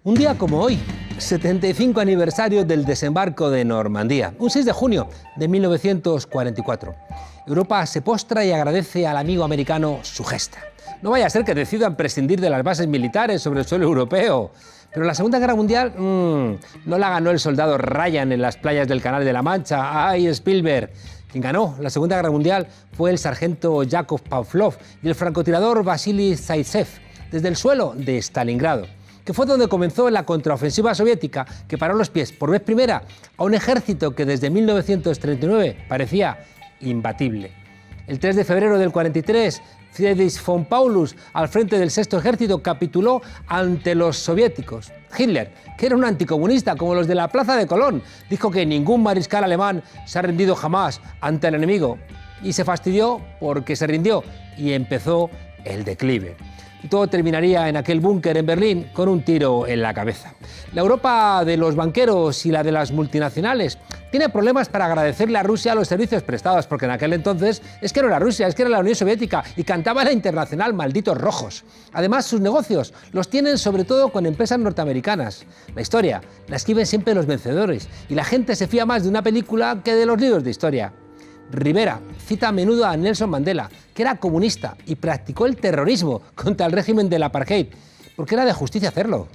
Un día como hoy, 75 aniversario del desembarco de Normandía, un 6 de junio de 1944. Europa se postra y agradece al amigo americano su gesta. No vaya a ser que decidan prescindir de las bases militares sobre el suelo europeo. Pero la Segunda Guerra Mundial no la ganó el soldado Ryan en las playas del Canal de la Mancha. ¡Ay, Spielberg! Quien ganó la Segunda Guerra Mundial fue el sargento Yakov Pavlov y el francotirador Vasily Zaitsev, desde el suelo de Stalingrado, que fue donde comenzó la contraofensiva soviética que paró los pies por vez primera a un ejército que desde 1939 parecía imbatible. El 3 de febrero del 43, Friedrich von Paulus, al frente del Sexto Ejército, capituló ante los soviéticos. Hitler, que era un anticomunista como los de la Plaza de Colón, dijo que ningún mariscal alemán se ha rendido jamás ante el enemigo. Y se fastidió porque se rindió y empezó el declive. Y todo terminaría en aquel búnker en Berlín con un tiro en la cabeza. La Europa de los banqueros y la de las multinacionales tiene problemas para agradecerle a Rusia los servicios prestados, porque en aquel entonces es que no era Rusia, es que era la Unión Soviética y cantaba la internacional malditos rojos. Además, sus negocios los tienen sobre todo con empresas norteamericanas. La historia la escriben siempre los vencedores y la gente se fía más de una película que de los libros de historia. Rivera cita a menudo a Nelson Mandela, que era comunista y practicó el terrorismo contra el régimen del apartheid, porque era de justicia hacerlo.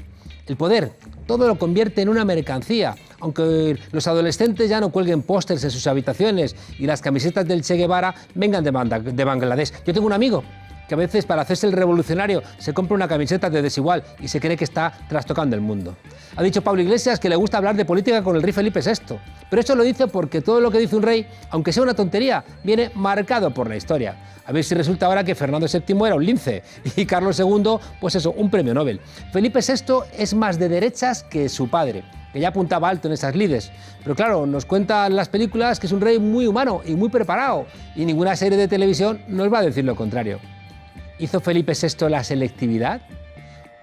El poder todo lo convierte en una mercancía, aunque los adolescentes ya no cuelguen pósters en sus habitaciones y las camisetas del Che Guevara vengan de Bangladesh. Yo tengo un amigo que a veces para hacerse el revolucionario se compra una camiseta de Desigual y se cree que está trastocando el mundo. Ha dicho Pablo Iglesias que le gusta hablar de política con el rey Felipe VI, pero eso lo dice porque todo lo que dice un rey, aunque sea una tontería, viene marcado por la historia. A ver si resulta ahora que Fernando VII era un lince y Carlos II, pues eso, un premio Nobel. Felipe VI es más de derechas que su padre, que ya apuntaba alto en esas lides. Pero claro, nos cuentan las películas que es un rey muy humano y muy preparado, y ninguna serie de televisión nos va a decir lo contrario. ¿Hizo Felipe VI la selectividad?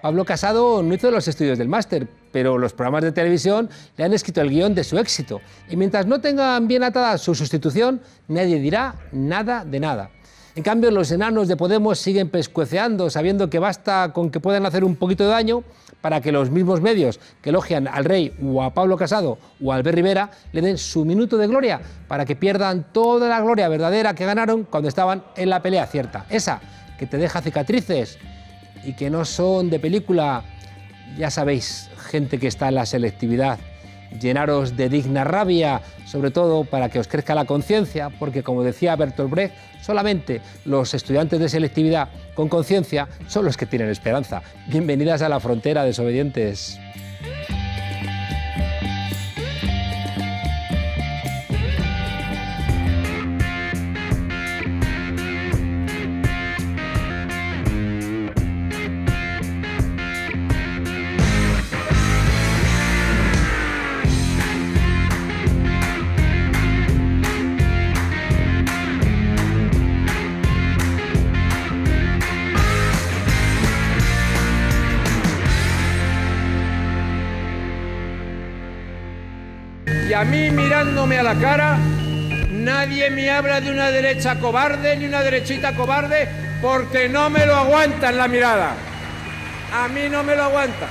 Pablo Casado no hizo los estudios del máster, pero los programas de televisión le han escrito el guión de su éxito. Y mientras no tengan bien atada su sustitución, nadie dirá nada de nada. En cambio, los enanos de Podemos siguen pescueceando, sabiendo que basta con que puedan hacer un poquito de daño para que los mismos medios que elogian al rey o a Pablo Casado o a Albert Rivera le den su minuto de gloria para que pierdan toda la gloria verdadera que ganaron cuando estaban en la pelea cierta. Esa que te deja cicatrices y que no son de película. Ya sabéis, gente que está en la selectividad, llenaros de digna rabia, sobre todo para que os crezca la conciencia, porque como decía Bertolt Brecht, solamente los estudiantes de selectividad con conciencia son los que tienen esperanza. Bienvenidas a la frontera, desobedientes. Y a mí, mirándome a la cara, nadie me habla de una derecha cobarde ni una derechita cobarde, porque no me lo aguantan la mirada. A mí no me lo aguanta.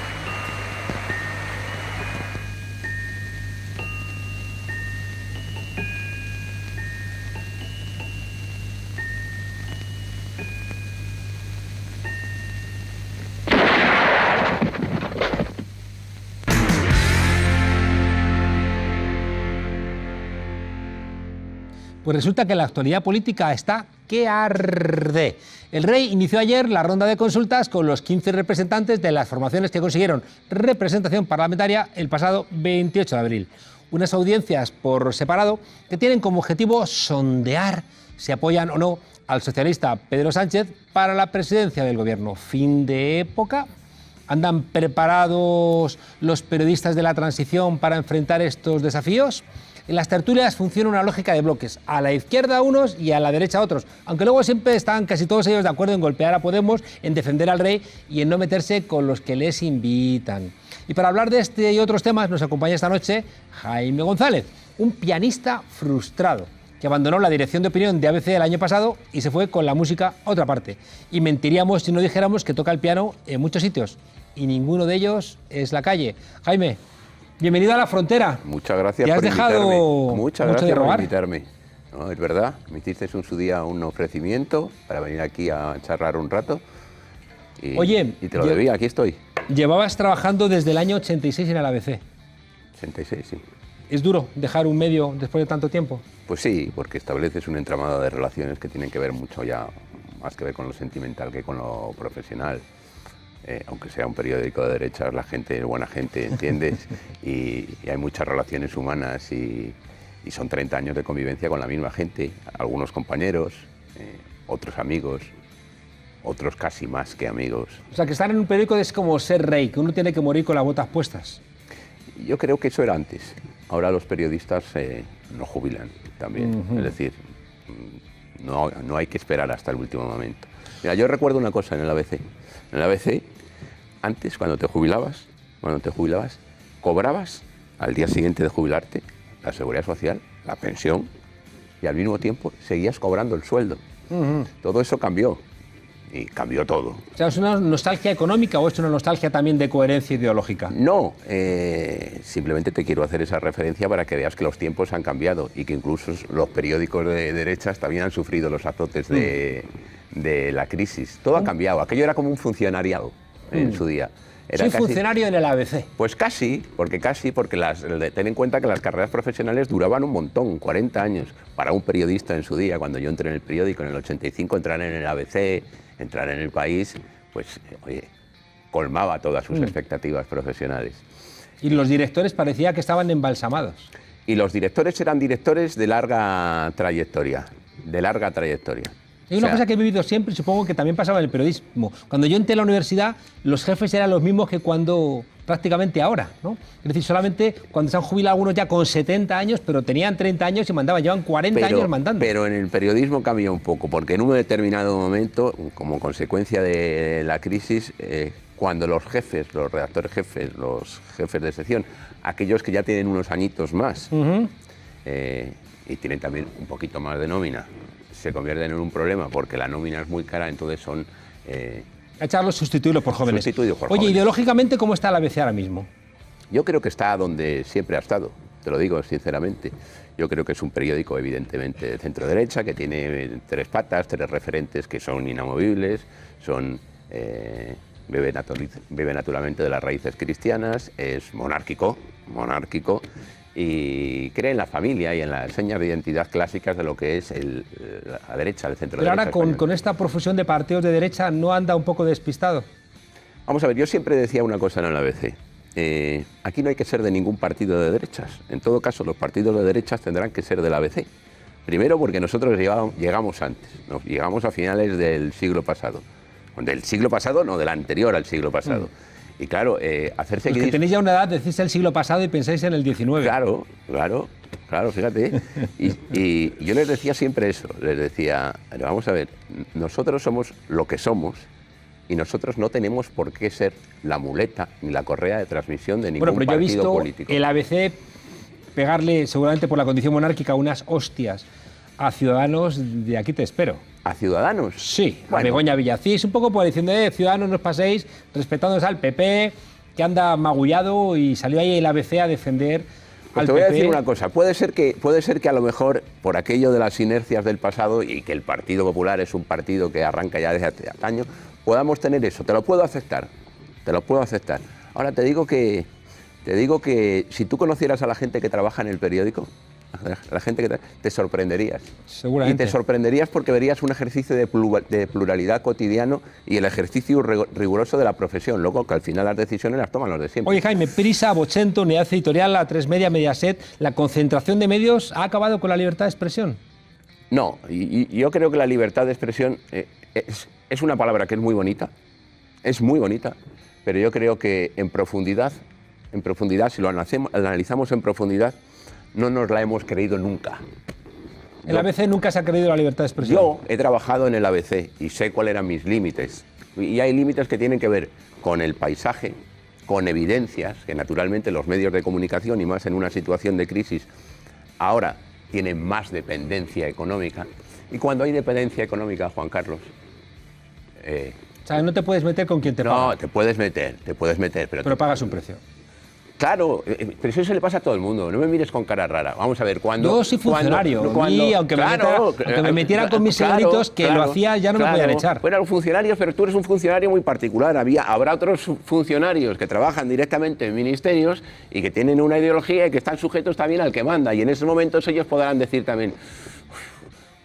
Pues resulta que la actualidad política está que arde. El rey inició ayer la ronda de consultas con los 15 representantes de las formaciones que consiguieron representación parlamentaria el pasado 28 de abril. Unas audiencias por separado que tienen como objetivo sondear si apoyan o no al socialista Pedro Sánchez para la presidencia del gobierno. ¿Fin de época? ¿Andan preparados los periodistas de la transición para enfrentar estos desafíos? En las tertulias funciona una lógica de bloques, a la izquierda unos y a la derecha otros, aunque luego siempre están casi todos ellos de acuerdo en golpear a Podemos, en defender al rey y en no meterse con los que les invitan. Y para hablar de este y otros temas nos acompaña esta noche Jaime González, un pianista frustrado que abandonó la dirección de opinión de ABC el año pasado y se fue con la música a otra parte. Y mentiríamos si no dijéramos que toca el piano en muchos sitios y ninguno de ellos es la calle. Jaime, bienvenido a La Frontera. Muchas gracias por invitarme. Te has dejado mucho de robar. Por invitarme. No, es verdad, me hiciste en su día un ofrecimiento para venir aquí a charlar un rato. Oye, y te lo debía, aquí estoy. Llevabas trabajando desde el año 86 en el ABC. 86, sí. ¿Es duro dejar un medio después de tanto tiempo? Pues sí, porque estableces un entramado de relaciones que tienen que ver mucho ya, más que ver con lo sentimental que con lo profesional. Aunque sea un periódico de derechas, la gente es buena gente, ¿entiendes? y hay muchas relaciones humanas y son 30 años de convivencia con la misma gente, algunos compañeros, otros amigos, otros casi más que amigos. O sea, que estar en un periódico es como ser rey, que uno tiene que morir con las botas puestas. Yo creo que eso era antes. Ahora los periodistas no jubilan también. Es decir, no hay que esperar hasta el último momento. Mira, yo recuerdo una cosa en el ABC. En el ABC, antes, cuando te jubilabas, cobrabas al día siguiente de jubilarte la seguridad social, la pensión, y al mismo tiempo seguías cobrando el sueldo. Todo eso cambió. Y cambió todo. O sea, ¿es una nostalgia económica o es una nostalgia también de coherencia ideológica? No, simplemente te quiero hacer esa referencia para que veas que los tiempos han cambiado y que incluso los periódicos de derechas también han sufrido los azotes de la crisis. Todo ha cambiado. Aquello era como un funcionariado en su día. Soy funcionario en el ABC. Pues casi, porque ten en cuenta que las carreras profesionales duraban un montón, 40 años. Para un periodista en su día, cuando yo entré en el periódico en el 85, entrar en el ABC, entrar en El País, pues, oye, colmaba todas sus expectativas profesionales. Y los directores parecía que estaban embalsamados. Y los directores eran directores de larga trayectoria, Hay una cosa que he vivido siempre y supongo que también pasaba en el periodismo. Cuando yo entré a la universidad, los jefes eran los mismos que cuando prácticamente ahora, ¿no? Es decir, solamente cuando se han jubilado algunos ya con 70 años, pero tenían 30 años y mandaban, llevan 40 años mandando. Pero en el periodismo cambió un poco, porque en un determinado momento, como consecuencia de la crisis, cuando los jefes, los redactores jefes, los jefes de sección, aquellos que ya tienen unos añitos más y tienen también un poquito más de nómina, se convierten en un problema porque la nómina es muy cara, entonces son... Echarlos, sustituirlos por jóvenes. Sustituidos por Oye, jóvenes. ideológicamente, ¿cómo está la ABC ahora mismo? Yo creo que está donde siempre ha estado, te lo digo sinceramente. Yo creo que es un periódico evidentemente de centro-derecha, que tiene 3 patas, 3 referentes que son inamovibles, bebe naturalmente de las raíces cristianas, es monárquico, y cree en la familia y en las señas de identidad clásicas de lo que es la derecha, el centro-derecha. Pero ahora con esta profusión de partidos de derecha, ¿no anda un poco despistado? Vamos a ver, yo siempre decía una cosa en el ABC. Aquí no hay que ser de ningún partido de derechas. En todo caso, los partidos de derechas tendrán que ser del ABC. Primero porque nosotros llegamos antes, llegamos a finales del siglo pasado. Del siglo pasado, no, del anterior al siglo pasado. Y claro, hacerse... Los que tenéis ya una edad, decís el siglo pasado y pensáis en el 19. Claro, fíjate. Y yo les decía siempre eso, les decía, vamos a ver, nosotros somos lo que somos y nosotros no tenemos por qué ser la muleta ni la correa de transmisión de ningún partido político. Bueno, pero yo he visto el ABC pegarle, seguramente por la condición monárquica, unas hostias a Ciudadanos de Aquí te espero. ¿A Ciudadanos? Sí, bueno. A Begoña Villacís, un poco por diciendo, Ciudadanos no os paséis, respetándonos al PP, que anda magullado y salió ahí el ABC a defender pues al te voy PP. A decir una cosa, puede ser que a lo mejor por aquello de las inercias del pasado y que el Partido Popular es un partido que arranca ya desde hace años, podamos tener eso, te lo puedo aceptar. Ahora te digo que si tú conocieras a la gente que trabaja en el periódico, la gente que te sorprenderías. Seguramente. Y te sorprenderías porque verías un ejercicio de pluralidad cotidiano y el ejercicio riguroso de la profesión. Luego que al final las decisiones las toman los de siempre. Oye, Jaime, Prisa, Vocento, Unidad Editorial, A3 Media, Mediaset, ¿la concentración de medios ha acabado con la libertad de expresión? No, y yo creo que la libertad de expresión es una palabra que es muy bonita, pero yo creo que en profundidad, si lo analizamos en profundidad, no nos la hemos creído nunca. ¿El ABC nunca se ha creído la libertad de expresión? Yo he trabajado en el ABC y sé cuáles eran mis límites. Y hay límites que tienen que ver con el paisaje, con evidencias, que naturalmente los medios de comunicación, y más en una situación de crisis, ahora tienen más dependencia económica. Y cuando hay dependencia económica, Juan Carlos... sea, no te puedes meter con quien te paga. No, te puedes meter, Pero pagas un precio. Claro, pero eso se le pasa a todo el mundo. No me mires con cara rara. Vamos a ver, cuando... Yo soy funcionario. Y aunque me metiera con mis señoritos, que lo hacía, ya no me podían echar. Bueno, los funcionarios, pero tú eres un funcionario muy particular. Habrá otros funcionarios que trabajan directamente en ministerios y que tienen una ideología y que están sujetos también al que manda. Y en esos momentos ellos podrán decir también...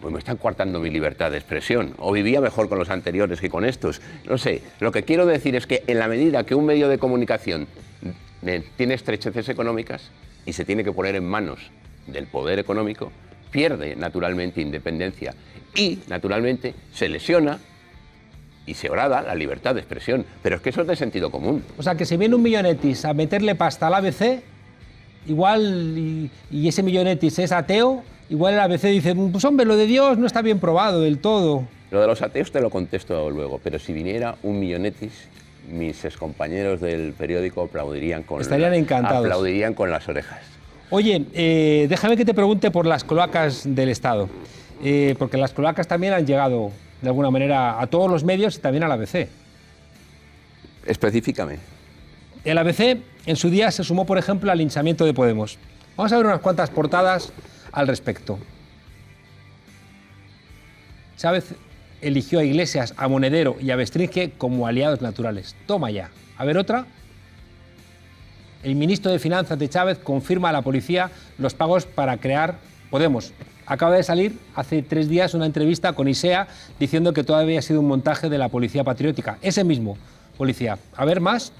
Pues me están coartando mi libertad de expresión, o vivía mejor con los anteriores que con estos. No sé, lo que quiero decir es que en la medida que un medio de comunicación tiene estrecheces económicas y se tiene que poner en manos del poder económico, pierde naturalmente independencia y naturalmente se lesiona y se orada la libertad de expresión. Pero es que eso es de sentido común. O sea, que si viene un Millonetis a meterle pasta al ABC, igual, y ese Millonetis es ateo, igual el ABC dice, pues hombre, lo de Dios no está bien probado del todo. Lo de los ateos te lo contesto luego, pero si viniera un Millonetis, mis excompañeros del periódico aplaudirían con Estarían encantados. Aplaudirían con las orejas. Oye, déjame que te pregunte por las cloacas del Estado, porque las cloacas también han llegado, de alguna manera, a todos los medios y también al ABC. Específicame. El ABC en su día se sumó, por ejemplo, al linchamiento de Podemos. Vamos a ver unas cuantas portadas al respecto. Chávez eligió a Iglesias, a Monedero y a Bestringe como aliados naturales. Toma ya. A ver otra. El ministro de Finanzas de Chávez confirma a la policía los pagos para crear Podemos. Acaba de salir hace 3 días una entrevista con ISEA diciendo que todo había sido un montaje de la policía patriótica. Ese mismo policía. A ver más.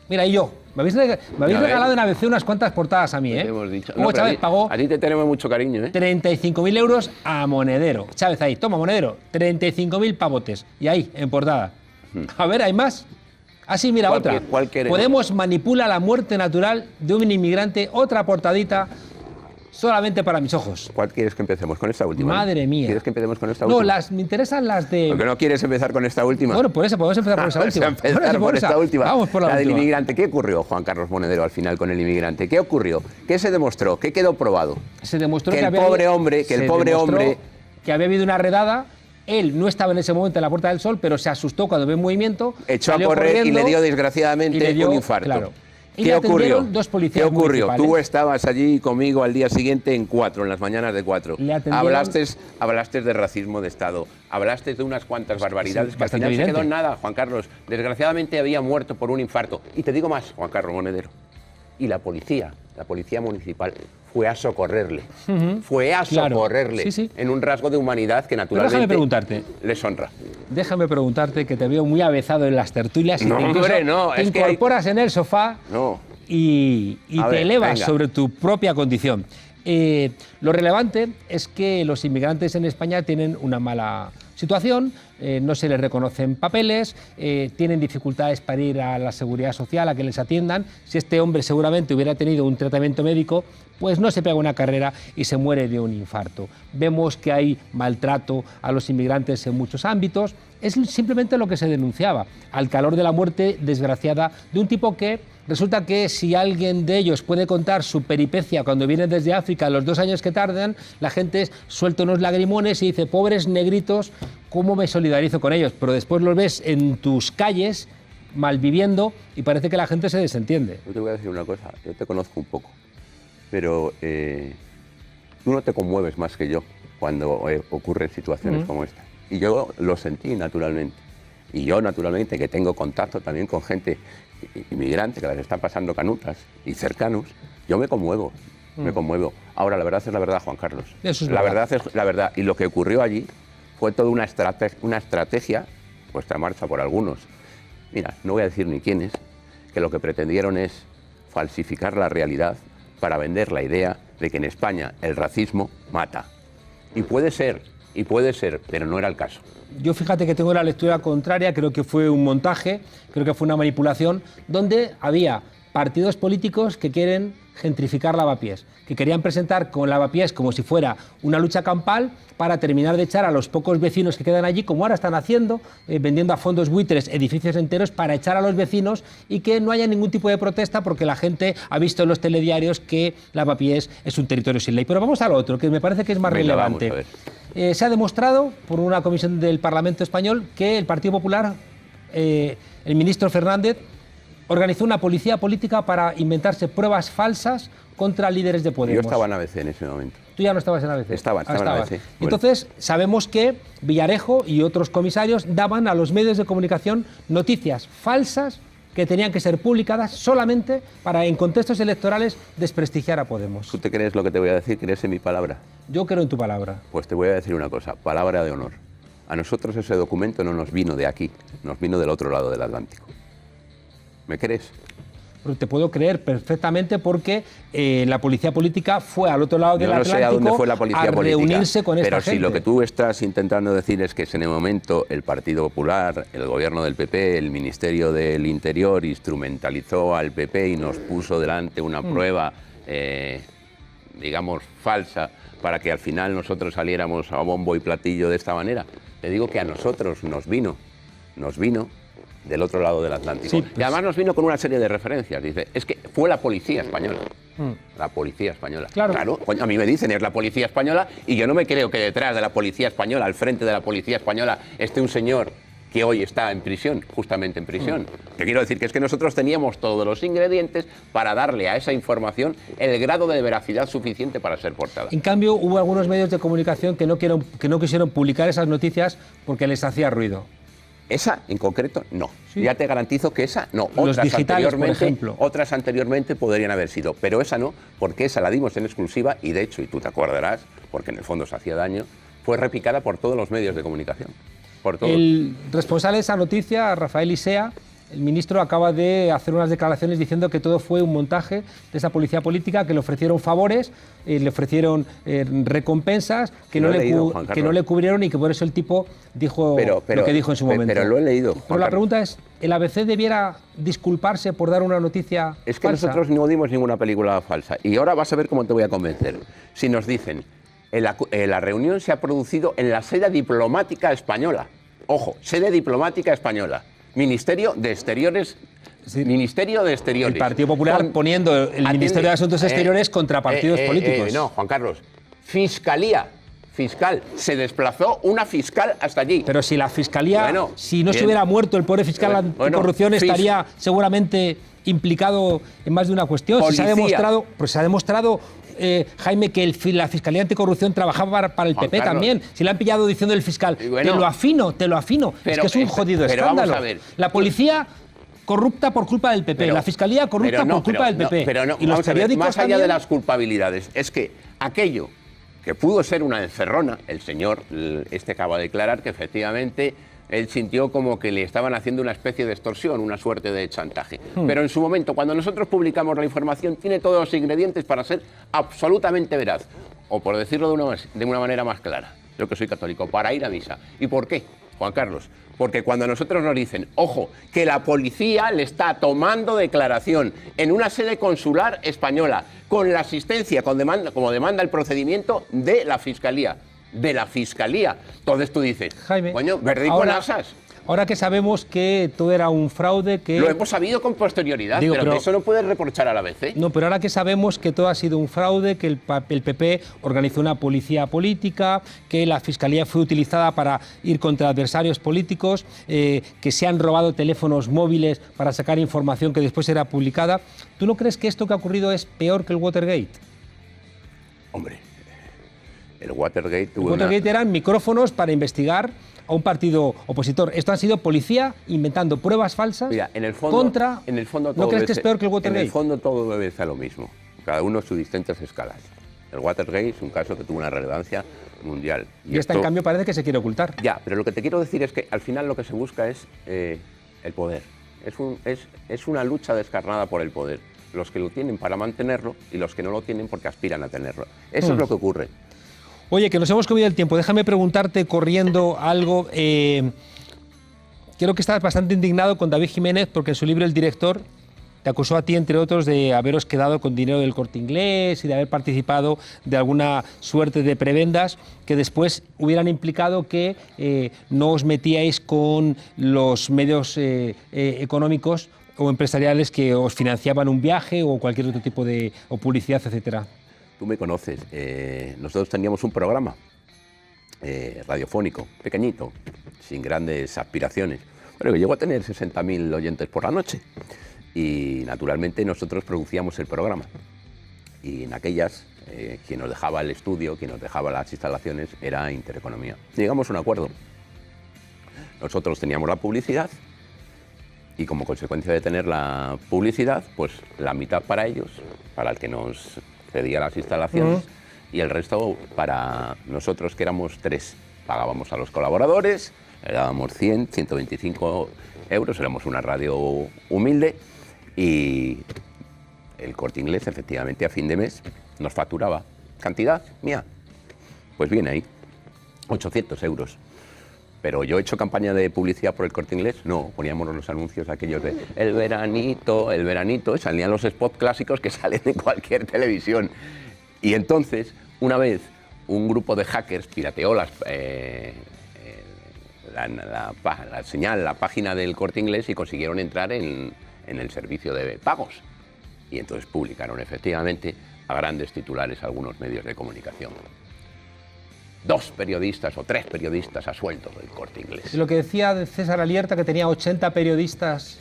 Mira, y yo. Me habéis regalado en ABC unas cuantas portadas a mí, ¿eh? Te hemos dicho. Como Chávez pagó... A ti te tenemos mucho cariño, ¿eh? 35.000 euros a Monedero. Chávez ahí, toma Monedero, 35.000 pavotes. Y ahí, en portada. A ver, ¿hay más? Ah, sí, mira, otra. ¿Cuál queremos? Podemos manipula la muerte natural de un inmigrante. Otra portadita solamente para mis ojos. ¿Cuál quieres que empecemos? ¿Con esta última? Madre mía. ¿Quieres que empecemos con esta última? No, me interesan las de... ¿Por qué no quieres empezar con esta última? Bueno, por eso podemos empezar por esa última. Vamos por la del última. inmigrante. ¿Qué ocurrió, Juan Carlos Monedero, al final con el inmigrante? ¿Qué ocurrió? ¿Qué se demostró? ¿Qué quedó probado? Se demostró que el pobre hombre que había habido una redada. Él no estaba en ese momento en la Puerta del Sol, pero se asustó cuando ve un movimiento. Echó a correr y le dio desgraciadamente un infarto. Claro. Y ¿Qué ocurrió? Dos policías ¿Qué ocurrió? municipales. Tú estabas allí conmigo al día siguiente en 4, en las mañanas de 4. Hablaste de racismo de Estado, hablaste de unas cuantas barbaridades que al final se quedó en nada, Juan Carlos. Desgraciadamente había muerto por un infarto. Y te digo más, Juan Carlos Monedero. Y la policía municipal fue a socorrerle. Fue a socorrerle. Sí. En un rasgo de humanidad que naturalmente les honra. Déjame preguntarte, que te veo muy avezado en las tertulias y no, te incorporas en el sofá y te elevas sobre tu propia condición. Lo relevante es que los inmigrantes en España tienen una mala situación, no se les reconocen papeles, tienen dificultades para ir a la seguridad social, a que les atiendan. Si este hombre seguramente hubiera tenido un tratamiento médico, pues no se pega una carrera y se muere de un infarto. Vemos que hay maltrato a los inmigrantes en muchos ámbitos. Es simplemente lo que se denunciaba, al calor de la muerte desgraciada de un tipo que resulta que si alguien de ellos puede contar su peripecia cuando vienen desde África, los 2 años que tardan, la gente suelta unos lagrimones y dice, pobres negritos, ¿cómo me solidarizo con ellos? Pero después los ves en tus calles, malviviendo, y parece que la gente se desentiende. Yo te voy a decir una cosa, yo te conozco un poco, pero tú no te conmueves más que yo cuando ocurren situaciones como esta. Y yo lo sentí naturalmente. Y yo naturalmente, que tengo contacto también con gente inmigrante que las están pasando canutas y cercanos, yo me conmuevo, me conmuevo. Ahora, la verdad es la verdad, Juan Carlos. Eso es la verdad es la verdad. Y lo que ocurrió allí fue toda una estrategia puesta en marcha por algunos. Mira, no voy a decir ni quiénes, que lo que pretendieron es falsificar la realidad para vender la idea de que en España el racismo mata. Y puede ser, pero no era el caso. Yo fíjate que tengo la lectura contraria, creo que fue un montaje, creo que fue una manipulación, donde había partidos políticos que quieren gentrificar Lavapiés, que querían presentar con Lavapiés como si fuera una lucha campal para terminar de echar a los pocos vecinos que quedan allí, como ahora están haciendo, vendiendo a fondos buitres edificios enteros para echar a los vecinos y que no haya ningún tipo de protesta porque la gente ha visto en los telediarios que Lavapiés es un territorio sin ley. Pero vamos a lo otro, que me parece que es más relevante. Se ha demostrado por una comisión del Parlamento español que el Partido Popular el ministro Fernández organizó una policía política para inventarse pruebas falsas contra líderes de Podemos. Yo estaba en ABC en ese momento. Tú ya no estabas en ABC. Estaba en ABC. Bueno. Entonces, sabemos que Villarejo y otros comisarios daban a los medios de comunicación noticias falsas que tenían que ser publicadas solamente para, en contextos electorales, desprestigiar a Podemos. ¿Tú te crees lo que te voy a decir? ¿Crees en mi palabra? Yo creo en tu palabra. Pues te voy a decir una cosa, palabra de honor. A nosotros ese documento no nos vino de aquí, nos vino del otro lado del Atlántico. ¿Me crees? Pero te puedo creer perfectamente porque la policía política fue al otro lado del Atlántico sé a dónde fue la policía política, reunirse con esta pero gente. si lo que tú estás intentando decir es que en el momento el Partido Popular, el gobierno del PP, el Ministerio del Interior instrumentalizó al PP y nos puso delante una prueba, digamos, falsa, para que al final nosotros saliéramos a bombo y platillo de esta manera. Te digo que a nosotros nos vino del otro lado del Atlántico. Sí, pues. Y además nos vino con una serie de referencias. Dice, es que fue la policía española. La policía española. Claro. Coño, a mí me dicen es la policía española y yo no me creo que detrás de la policía española, al frente de la policía española, esté un señor que hoy está en prisión, justamente en prisión. Te quiero decir que es que nosotros teníamos todos los ingredientes para darle a esa información el grado de veracidad suficiente para ser portada. En cambio, hubo algunos medios de comunicación que no quisieron publicar esas noticias porque les hacía ruido. Esa, en concreto, no. Sí. Ya te garantizo que esa no. Los digitales, por ejemplo. Otras anteriormente podrían haber sido, pero esa no, porque esa la dimos en exclusiva y de hecho, y tú te acordarás, porque en el fondo se hacía daño, fue replicada por todos los medios de comunicación. Por todos. El responsable de esa noticia, Rafael Isea, el ministro, acaba de hacer unas declaraciones diciendo que todo fue un montaje de esa policía política, que le ofrecieron favores, le ofrecieron recompensas que no le cubrieron y que por eso el tipo dijo lo que dijo en su momento. Pero lo he leído. Pero la pregunta es, ¿el ABC debiera disculparse por dar una noticia Es que falsa? nosotros no dimos ninguna película falsa. Y ahora vas a ver cómo te voy a convencer. Si nos dicen, la reunión se ha producido en la sede diplomática española. Ojo, sede diplomática española. Ministerio de Exteriores. Sí. Ministerio de Exteriores. El Partido Popular poniendo el Ministerio de Asuntos Exteriores contra partidos políticos. No, Juan Carlos. Fiscalía. Fiscal. Se desplazó una fiscal hasta allí. Pero si la Fiscalía, si no se hubiera muerto el pobre fiscal anticorrupción, estaría seguramente implicado en más de una cuestión. Si se ha demostrado, Jaime, que la Fiscalía Anticorrupción trabajaba para el Juan PP Carlos. también. Si le han pillado diciendo el fiscal, te lo afino. Es que es un jodido escándalo. Vamos a ver. La policía corrupta por culpa del PP, la Fiscalía corrupta por culpa del PP. Y los periódicos más allá también. de las culpabilidades, es que aquello que pudo ser una encerrona, el señor acaba de declarar que efectivamente él sintió como que le estaban haciendo una especie de extorsión, una suerte de chantaje. Pero en su momento, cuando nosotros publicamos la información, tiene todos los ingredientes para ser absolutamente veraz. O por decirlo de una manera más clara, yo que soy católico, para ir a misa. ¿Y por qué, Juan Carlos? Porque cuando a nosotros nos dicen, ojo, que la policía le está tomando declaración en una sede consular española, con la asistencia, como demanda el procedimiento de la Fiscalía. Entonces tú dices, Jaime, coño, verde y con asas. Ahora que sabemos que todo era un fraude, que... Lo hemos sabido con posterioridad, pero eso no puedes reprochar a la ABC. No, pero ahora que sabemos que todo ha sido un fraude, que el PP organizó una policía política, que la Fiscalía fue utilizada para ir contra adversarios políticos, que se han robado teléfonos móviles para sacar información que después era publicada, ¿tú no crees que esto que ha ocurrido es peor que el Watergate? Hombre, el Watergate... Eran micrófonos para investigar a un partido opositor. Esto ha sido policía inventando pruebas falsas. Mira, en el fondo, contra... ¿No crees que es peor que el Watergate? En el fondo todo obedece a lo mismo, cada uno a sus distintas escalas. El Watergate es un caso que tuvo una relevancia mundial. Y esta, en cambio, parece que se quiere ocultar. Ya, pero lo que te quiero decir es que al final lo que se busca es el poder. Es una lucha descarnada por el poder. Los que lo tienen para mantenerlo y los que no lo tienen porque aspiran a tenerlo. Eso es lo que ocurre. Oye, que nos hemos comido el tiempo. Déjame preguntarte corriendo algo. Creo que estás bastante indignado con David Jiménez porque en su libro El Director te acusó a ti, entre otros, de haberos quedado con dinero del Corte Inglés y de haber participado de alguna suerte de prebendas que después hubieran implicado que no os metíais con los medios económicos o empresariales que os financiaban un viaje o cualquier otro tipo de o publicidad, etcétera. Tú me conoces, nosotros teníamos un programa radiofónico, pequeñito, sin grandes aspiraciones, Pero llegó a tener 60.000 oyentes por la noche. Y naturalmente nosotros producíamos el programa. Y en aquellas, quien nos dejaba el estudio, quien nos dejaba las instalaciones, era Intereconomía. Llegamos a un acuerdo. Nosotros teníamos la publicidad y como consecuencia de tener la publicidad, pues la mitad para ellos, para el que nos cedía las instalaciones, y el resto para nosotros, que éramos 3. Pagábamos a los colaboradores, le dábamos 100, 125 euros, éramos una radio humilde, y el Corte Inglés, efectivamente, a fin de mes nos facturaba. ¿Cantidad mía? Pues viene ahí, 800 euros. Pero yo he hecho campaña de publicidad por el Corte Inglés, no, poníamos los anuncios aquellos de el veranito, y salían los spots clásicos que salen en cualquier televisión. Y entonces, una vez, un grupo de hackers pirateó la señal, la página del Corte Inglés, y consiguieron entrar en el servicio de pagos. Y entonces publicaron efectivamente a grandes titulares algunos medios de comunicación. 2 periodistas o 3 periodistas a sueldo del Corte Inglés. Lo que decía César Alierta, que tenía 80 periodistas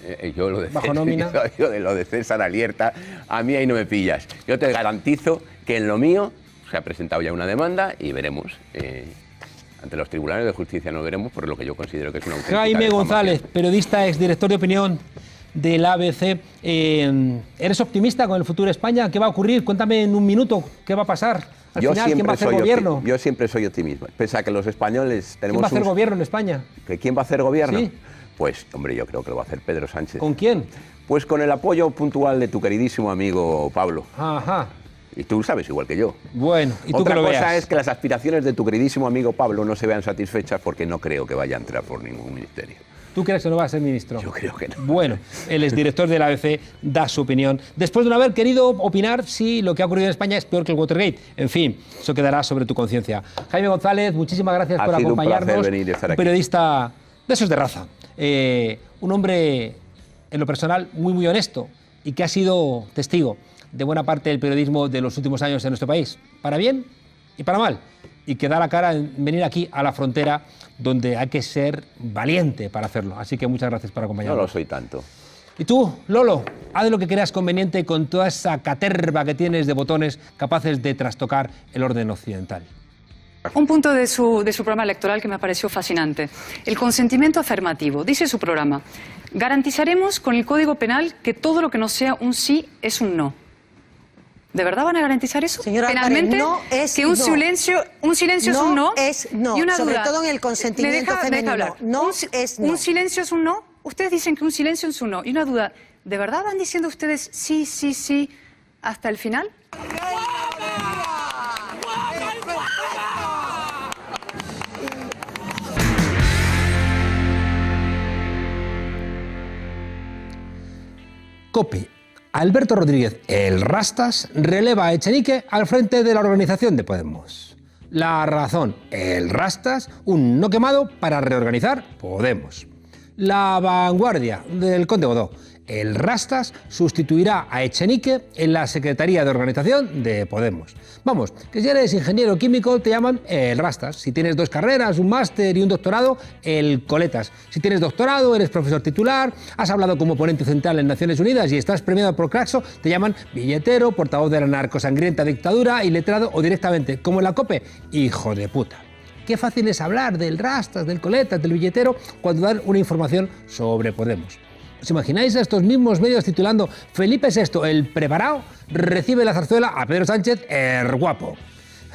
bajo nómina. Yo de lo de César Alierta, a mí ahí no me pillas. Yo te garantizo que en lo mío se ha presentado ya una demanda y veremos. Ante los tribunales de justicia no veremos, por lo que yo considero que es una auténtica Jaime González, periodista, exdirector de opinión del ABC. ¿Eres optimista con el futuro de España? ¿Qué va a ocurrir? Cuéntame en un minuto qué va a pasar. Al final, ¿quién va a hacer gobierno? Yo siempre soy optimista. Pese a que los españoles tenemos... ¿Quién va a hacer gobierno en España? ¿Quién va a hacer gobierno? Sí. Pues, hombre, yo creo que lo va a hacer Pedro Sánchez. ¿Con quién? Pues con el apoyo puntual de tu queridísimo amigo Pablo. Ajá. Y tú sabes igual que yo. Bueno, y tú Otra que lo cosa veas. es que las aspiraciones de tu queridísimo amigo Pablo no se vean satisfechas, porque no creo que vaya a entrar por ningún ministerio. ¿Tú crees que no va a ser ministro? Yo creo que no. Bueno, el exdirector del ABC da su opinión, después de no haber querido opinar si lo que ha ocurrido en España es peor que el Watergate. En fin, eso quedará sobre tu conciencia. Jaime González, muchísimas gracias por acompañarnos. Un placer venir y estar aquí. Un periodista de esos de raza. Un hombre, en lo personal, muy honesto, y que ha sido testigo de buena parte del periodismo de los últimos años en nuestro país, para bien y para mal, y que da la cara en venir aquí a la frontera, donde hay que ser valiente para hacerlo. Así que muchas gracias por acompañarnos. No lo soy tanto. Y tú, Lolo, haz lo que creas conveniente con toda esa caterva que tienes de botones capaces de trastocar el orden occidental. Un punto de su programa electoral que me pareció fascinante. El consentimiento afirmativo. Dice su programa: garantizaremos con el Código Penal que todo lo que no sea un sí es un no. ¿De verdad van a garantizar eso? Señora penalmente, Álvarez, no es que un silencio es un no. Es no, y una sobre duda. todo en el consentimiento femenino. Hablar. No es no. ¿Un silencio es un no? Ustedes dicen que un silencio es un no. Y una duda, ¿de verdad van diciendo ustedes sí hasta el final? COPE. Alberto Rodríguez, el Rastas, releva a Echenique al frente de la organización de Podemos. La Razón, el Rastas, un no quemado para reorganizar Podemos. La Vanguardia, del Conde Godó, el Rastas sustituirá a Echenique en la Secretaría de Organización de Podemos. Vamos, que si eres ingeniero químico te llaman el Rastas. Si tienes 2 carreras, un máster y un doctorado, el Coletas. Si tienes doctorado, eres profesor titular, has hablado como ponente central en Naciones Unidas y estás premiado por Claxo, te llaman billetero, portavoz de la narcosangrienta dictadura, iletrado o directamente, como en la COPE, hijo de puta. Qué fácil es hablar del Rastas, del Coletas, del billetero, cuando dan una información sobre Podemos. ¿Os imagináis a estos mismos medios titulando Felipe VI, el preparado, recibe la zarzuela a Pedro Sánchez, el guapo?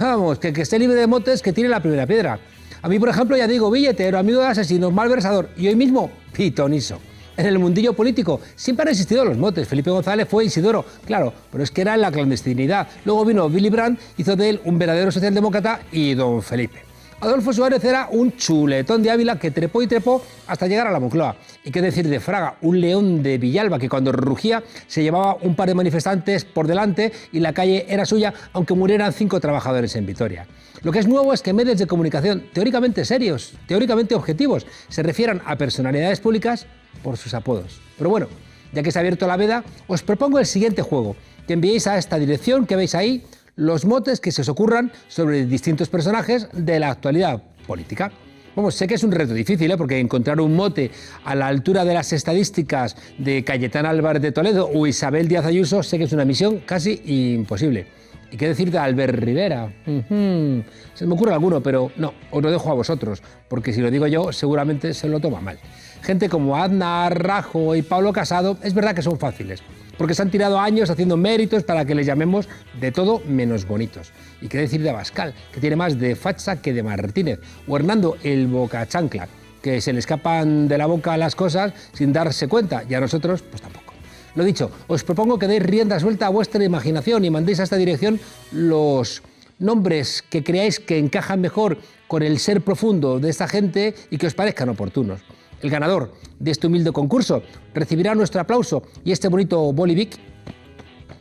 Vamos, que esté libre de motes, que tire la primera piedra. A mí, por ejemplo, ya digo, billetero, amigo de asesinos, malversador, y hoy mismo, pitoniso. En el mundillo político siempre han existido los motes. Felipe González fue Isidoro, claro, pero es que era en la clandestinidad. Luego vino Willy Brandt, hizo de él un verdadero socialdemócrata, y don Felipe. Adolfo Suárez era un chuletón de Ávila que trepó y trepó hasta llegar a la Moncloa. Y qué decir de Fraga, un león de Villalba que cuando rugía se llevaba un par de manifestantes por delante y la calle era suya, aunque murieran 5 trabajadores en Vitoria. Lo que es nuevo es que medios de comunicación teóricamente serios, teóricamente objetivos, se refieran a personalidades públicas por sus apodos. Pero bueno, ya que se ha abierto la veda, os propongo el siguiente juego, que enviéis a esta dirección que veis ahí los motes que se os ocurran sobre distintos personajes de la actualidad política. Vamos, sé que es un reto difícil, porque encontrar un mote a la altura de las estadísticas de Cayetana Álvarez de Toledo o Isabel Díaz Ayuso, sé que es una misión casi imposible. ¿Y qué decir de Albert Rivera? Se me ocurre alguno, pero no, os lo dejo a vosotros, porque si lo digo yo, seguramente se lo toma mal. Gente como Aznar, Rajoy y Pablo Casado, es verdad que son fáciles, porque se han tirado años haciendo méritos para que les llamemos de todo menos bonitos. ¿Y qué decir de Abascal, que tiene más de facha que de Martínez? O Hernando el Boca Chancla, que se le escapan de la boca las cosas sin darse cuenta, y a nosotros, pues tampoco. Lo dicho, os propongo que deis rienda suelta a vuestra imaginación y mandéis a esta dirección los nombres que creáis que encajan mejor con el ser profundo de esta gente y que os parezcan oportunos. El ganador de este humilde concurso recibirá nuestro aplauso y este bonito bolivic,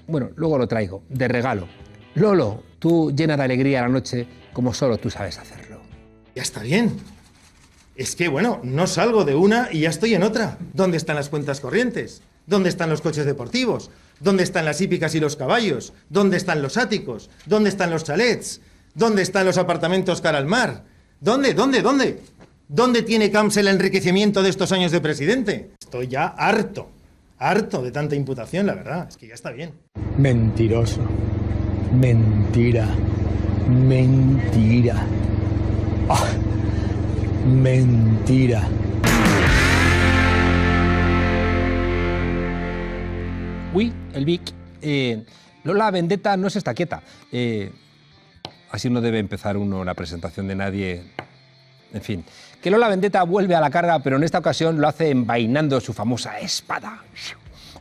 bueno, luego lo traigo, de regalo. Lolo, tú llena de alegría la noche como solo tú sabes hacerlo. Ya está bien. Es que, bueno, no salgo de una y ya estoy en otra. ¿Dónde están las cuentas corrientes? ¿Dónde están los coches deportivos? ¿Dónde están las hípicas y los caballos? ¿Dónde están los áticos? ¿Dónde están los chalets? ¿Dónde están los apartamentos cara al mar? ¿Dónde? ¿Dónde tiene Camps el enriquecimiento de estos años de presidente? Estoy ya harto de tanta imputación, la verdad. Es que ya está bien. Mentiroso. Mentira. Mentira. ¡Ah! Mentira. Uy, el Vic. Lola Vendetta no se está quieta. Así no debe empezar uno la presentación de nadie. En fin, que Lola Vendetta vuelve a la carga, pero en esta ocasión lo hace envainando su famosa espada.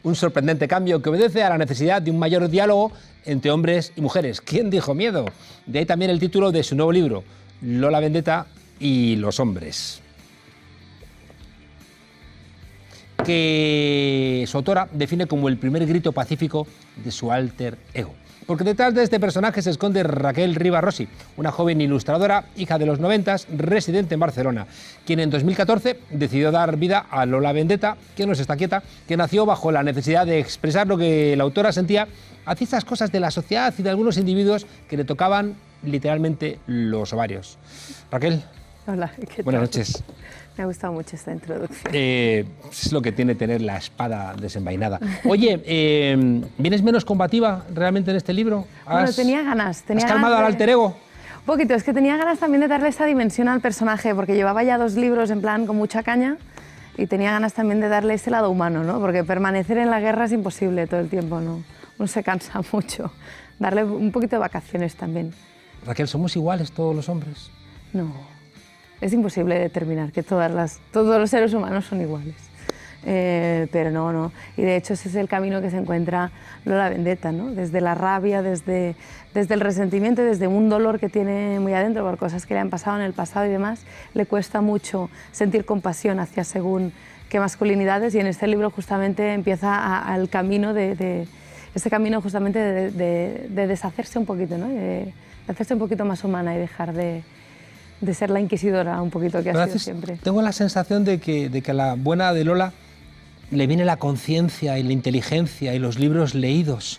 Un sorprendente cambio que obedece a la necesidad de un mayor diálogo entre hombres y mujeres. ¿Quién dijo miedo? De ahí también el título de su nuevo libro, Lola Vendetta y los hombres, que su autora define como el primer grito pacífico de su alter ego. Porque detrás de este personaje se esconde Raquel Riba Rossi, una joven ilustradora, hija de los 90, residente en Barcelona, quien en 2014 decidió dar vida a Lola Vendetta, que no se está quieta, que nació bajo la necesidad de expresar lo que la autora sentía hacia estas cosas de la sociedad y de algunos individuos que le tocaban literalmente los ovarios. Raquel. Hola, ¿qué tal? Buenas noches. Me ha gustado mucho esta introducción. Es lo que tiene tener la espada desenvainada. Oye, ¿vienes menos combativa realmente en este libro? Bueno, tenía ganas. ¿Has calmado al alter ego? Un poquito, es que tenía ganas también de darle esa dimensión al personaje, porque llevaba ya 2 libros en plan con mucha caña y tenía ganas también de darle ese lado humano, ¿no? Porque permanecer en la guerra es imposible todo el tiempo, ¿no? Uno se cansa mucho. Darle un poquito de vacaciones también. Raquel, ¿somos iguales todos los hombres? No. Es imposible determinar que todos los seres humanos son iguales. Pero no. Y de hecho ese es el camino que se encuentra Lola Vendetta, ¿no? Desde la rabia, desde el resentimiento, desde un dolor que tiene muy adentro por cosas que le han pasado en el pasado y demás, le cuesta mucho sentir compasión hacia según qué masculinidades, y en este libro justamente empieza el camino de deshacerse un poquito, ¿no? De hacerse un poquito más humana y dejar de ser la inquisidora un poquito que ha sido siempre. Tengo la sensación de que a la buena de Lola le viene la conciencia y la inteligencia y los libros leídos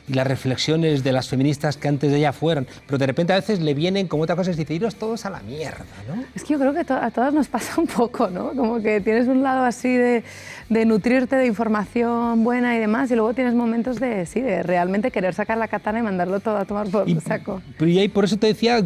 y las reflexiones de las feministas que antes de ella fueran, pero de repente a veces le vienen como otra cosa y dice, iros todos a la mierda, ¿no? Es que yo creo que a todas nos pasa un poco, ¿no? Como que tienes un lado así de nutrirte de información buena y demás, y luego tienes momentos de realmente querer sacar la katana y mandarlo todo a tomar por saco. Pero y ahí por eso te decía,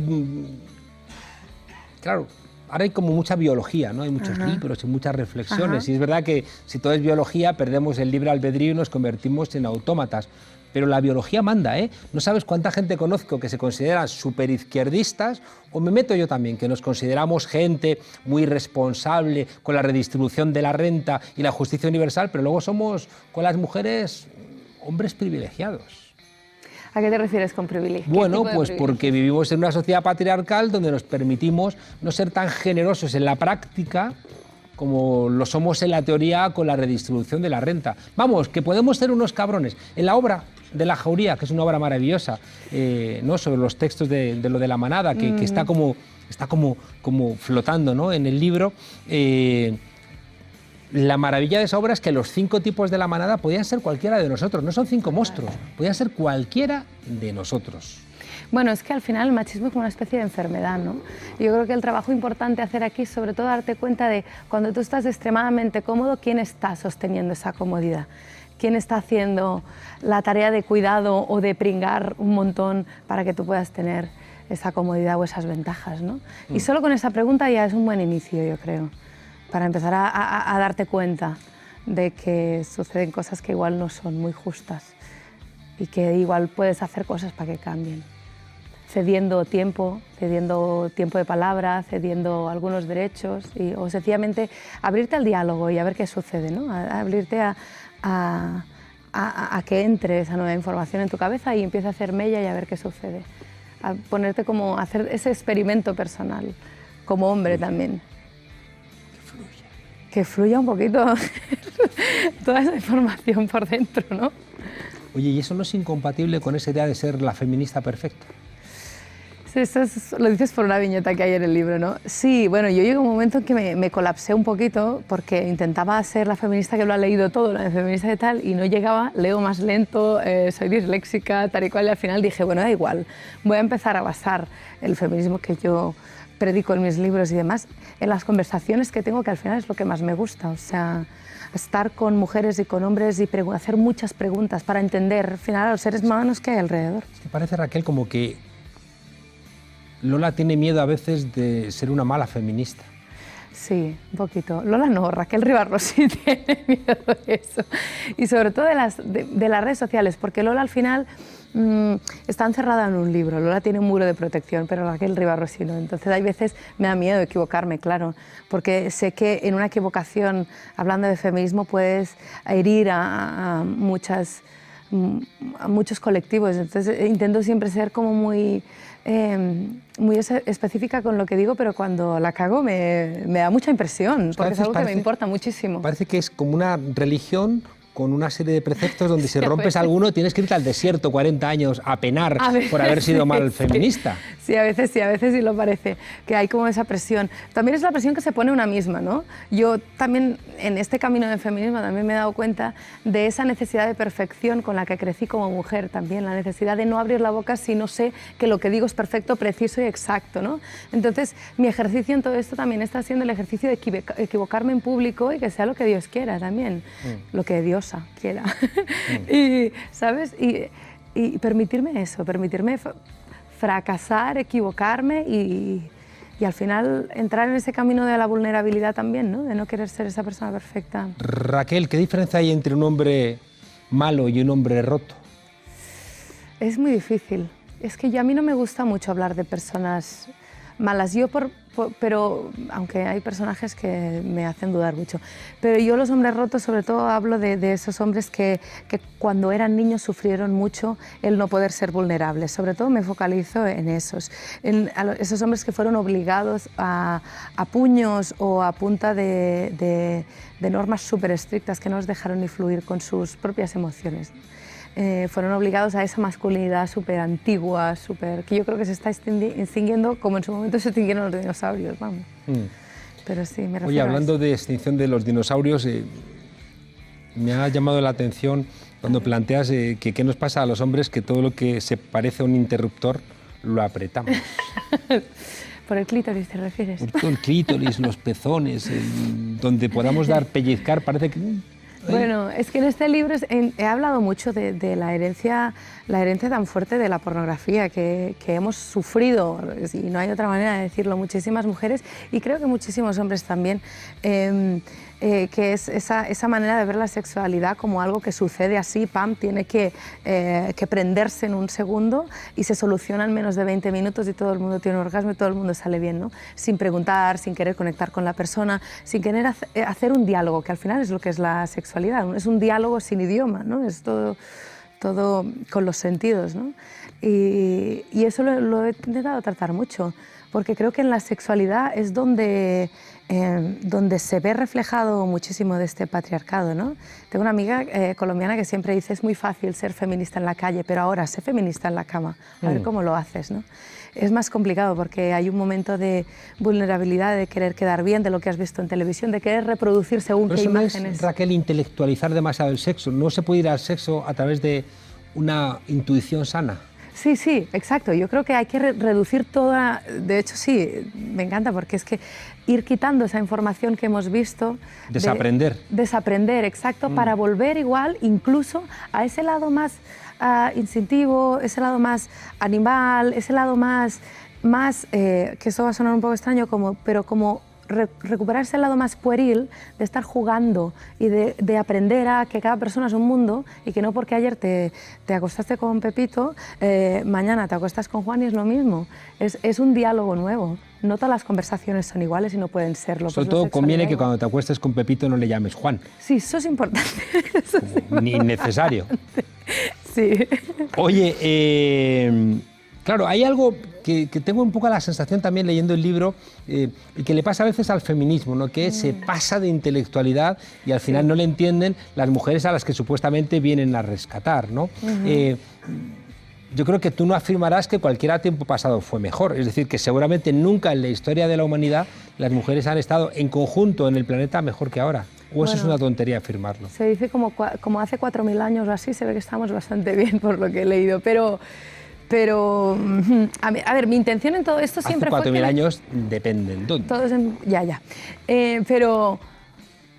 claro, ahora hay como mucha biología, ¿no? Hay muchos libros y muchas reflexiones. Y es verdad que si todo es biología, perdemos el libre albedrío y nos convertimos en autómatas. Pero la biología manda, ¿eh? No sabes cuánta gente conozco que se consideran superizquierdistas, o me meto yo también, que nos consideramos gente muy responsable con la redistribución de la renta y la justicia universal, pero luego somos, con las mujeres, hombres privilegiados. ¿A qué te refieres con privilegio? Bueno, pues porque vivimos en una sociedad patriarcal donde nos permitimos no ser tan generosos en la práctica como lo somos en la teoría con la redistribución de la renta. Vamos, que podemos ser unos cabrones. En la obra de La Jauría, que es una obra maravillosa, ¿no? Sobre los textos de lo de la manada, que está como flotando, ¿no? En el libro. La maravilla de esa obra es que los 5 tipos de la manada podían ser cualquiera de nosotros, no son 5 monstruos, podían ser cualquiera de nosotros. Bueno, es que al final el machismo es como una especie de enfermedad, ¿no? Yo creo que el trabajo importante hacer aquí es sobre todo darte cuenta de cuando tú estás extremadamente cómodo, quién está sosteniendo esa comodidad, quién está haciendo la tarea de cuidado o de pringar un montón para que tú puedas tener esa comodidad o esas ventajas, ¿no? Y solo con esa pregunta ya es un buen inicio, yo creo, para empezar a darte cuenta de que suceden cosas que igual no son muy justas y que igual puedes hacer cosas para que cambien, cediendo tiempo de palabra, cediendo algunos derechos o sencillamente abrirte al diálogo y a ver qué sucede, ¿no? Abrirte a que entre esa nueva información en tu cabeza y empiece a hacer mella y a ver qué sucede, a ponerte como a hacer ese experimento personal como hombre también. Que fluya un poquito toda esa información por dentro, ¿no? Oye, ¿y eso no es incompatible con esa idea de ser la feminista perfecta? Sí, lo dices por una viñeta que hay en el libro, ¿no? Sí, bueno, yo llegué a un momento en que me colapsé un poquito porque intentaba ser la feminista que lo ha leído todo, la feminista de tal, y no llegaba, leo más lento, soy disléxica, tal y cual, y al final dije, bueno, da igual, voy a empezar a basar el feminismo que yo predico en mis libros y demás, en las conversaciones que tengo, que al final es lo que más me gusta, o sea, estar con mujeres y con hombres y hacer muchas preguntas para entender al final a los seres humanos que hay alrededor. Es que parece, Raquel, como que Lola tiene miedo a veces de ser una mala feminista. Sí, un poquito. Lola no, Raquel Ribarrosí tiene miedo de eso. Y sobre todo de las redes sociales, porque Lola al final está encerrada en un libro. Lola tiene un muro de protección, pero Raquel Ribarrosí no. Entonces hay veces me da miedo de equivocarme, claro, porque sé que en una equivocación, hablando de feminismo, puedes herir a muchos colectivos. Entonces intento siempre ser como muy específica con lo que digo, pero cuando la cago me da mucha impresión, porque es algo que me importa muchísimo. Parece que es como una religión con una serie de preceptos donde si rompes alguno tienes que irte al desierto 40 años a penar por haber sido mal feminista. Sí, a veces sí lo parece, que hay como esa presión. También es la presión que se pone una misma, ¿no? Yo también en este camino de feminismo también me he dado cuenta de esa necesidad de perfección con la que crecí como mujer también, la necesidad de no abrir la boca si no sé que lo que digo es perfecto, preciso y exacto, ¿no? Entonces, mi ejercicio en todo esto también está siendo el ejercicio de equivocarme en público y que sea lo que Dios quiera también, lo que Dios quiera. Y, ¿sabes? Y permitirme eso, permitirme fracasar, equivocarme y al final entrar en ese camino de la vulnerabilidad también, ¿no? De no querer ser esa persona perfecta. Raquel, ¿qué diferencia hay entre un hombre malo y un hombre roto? Es muy difícil. Es que a mí no me gusta mucho hablar de personas malas. Pero aunque hay personajes que me hacen dudar mucho, pero yo los hombres rotos sobre todo hablo de esos hombres que cuando eran niños sufrieron mucho el no poder ser vulnerables. Sobre todo me focalizo en esos hombres que fueron obligados a puños o a punta de normas súper estrictas que no los dejaron ni fluir con sus propias emociones. Fueron obligados a esa masculinidad súper antigua, que yo creo que se está extinguiendo como en su momento se extinguieron los dinosaurios, vamos. Pero sí, me refiero. Oye, hablando de extinción de los dinosaurios, me ha llamado la atención cuando planteas que qué nos pasa a los hombres que todo lo que se parece a un interruptor lo apretamos. ¿Por el clítoris te refieres? Por todo el clítoris, los pezones, donde podamos pellizcar, parece que... Bueno, es que en este libro he hablado mucho de la herencia tan fuerte de la pornografía que hemos sufrido, y no hay otra manera de decirlo, muchísimas mujeres y creo que muchísimos hombres también, que es esa manera de ver la sexualidad como algo que sucede así, pam, tiene que prenderse en un segundo y se soluciona en menos de 20 minutos y todo el mundo tiene un orgasmo y todo el mundo sale bien, ¿no? Sin preguntar, sin querer conectar con la persona, sin querer hacer un diálogo, que al final es lo que es la sexualidad, es un diálogo sin idioma, ¿no? Es todo con los sentidos, ¿no? Y eso lo he intentado tratar mucho, porque creo que en la sexualidad es donde se ve reflejado muchísimo de este patriarcado, ¿no? Tengo una amiga colombiana que siempre dice es muy fácil ser feminista en la calle, pero ahora sé feminista en la cama, a ver cómo lo haces, ¿no? Es más complicado porque hay un momento de vulnerabilidad, de querer quedar bien, de lo que has visto en televisión, de querer reproducir según qué imágenes. ¿No es, Raquel, intelectualizar demasiado el sexo? ¿No se puede ir al sexo a través de una intuición sana? Sí, sí, exacto. Yo creo que hay que reducir toda... De hecho, sí, me encanta porque es que ir quitando esa información que hemos visto... Desaprender. Desaprender, exacto, para volver igual incluso a ese lado más instintivo, ese lado más animal, ese lado más que esto va a sonar un poco extraño, pero como recuperar ese lado más pueril de estar jugando y de aprender a que cada persona es un mundo y que no porque ayer te acostaste con Pepito, mañana te acuestas con Juan y es lo mismo. Es un diálogo nuevo. No todas las conversaciones son iguales y no pueden serlo. Sobre todo conviene que cuando te acuestes con Pepito no le llames Juan. Sí, eso es importante. Eso es Ni innecesario. Sí. Oye, claro, hay algo que tengo un poco la sensación también leyendo el libro y que le pasa a veces al feminismo, ¿no? Que se pasa de intelectualidad y al final no le entienden las mujeres a las que supuestamente vienen a rescatar, ¿no? Yo creo que tú no afirmarás que cualquier tiempo pasado fue mejor, es decir, que seguramente nunca en la historia de la humanidad las mujeres han estado en conjunto en el planeta mejor que ahora. ¿O eso es una tontería afirmarlo? Se dice como hace 4.000 años o así, se ve que estamos bastante bien por lo que he leído, pero a ver, mi intención en todo esto siempre fue... Hace 4.000 años dependen. Ya. Pero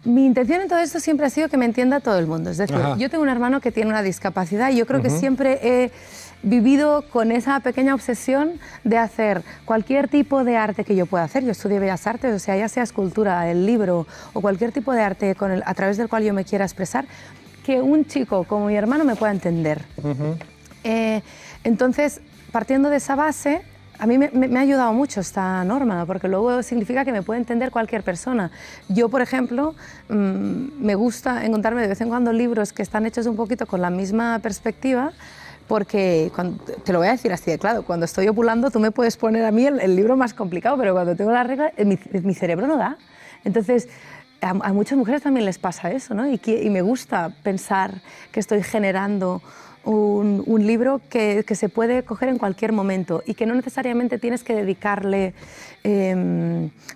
mi intención en todo esto siempre ha sido que me entienda todo el mundo. Es decir, yo tengo un hermano que tiene una discapacidad y yo creo que siempre he vivido con esa pequeña obsesión de hacer cualquier tipo de arte que yo pueda hacer. Yo estudié Bellas Artes, o sea, ya sea escultura, el libro o cualquier tipo de arte a través del cual yo me quiera expresar, que un chico como mi hermano me pueda entender. Entonces, partiendo de esa base, a mí me ha ayudado mucho esta norma, porque luego significa que me puede entender cualquier persona. Yo, por ejemplo, me gusta encontrarme de vez en cuando libros que están hechos un poquito con la misma perspectiva, porque, te lo voy a decir así de claro, cuando estoy ovulando tú me puedes poner a mí el libro más complicado, pero cuando tengo la regla, mi cerebro no da. Entonces, a muchas mujeres también les pasa eso, ¿no? Y me gusta pensar que estoy generando un libro que se puede coger en cualquier momento y que no necesariamente tienes que dedicarle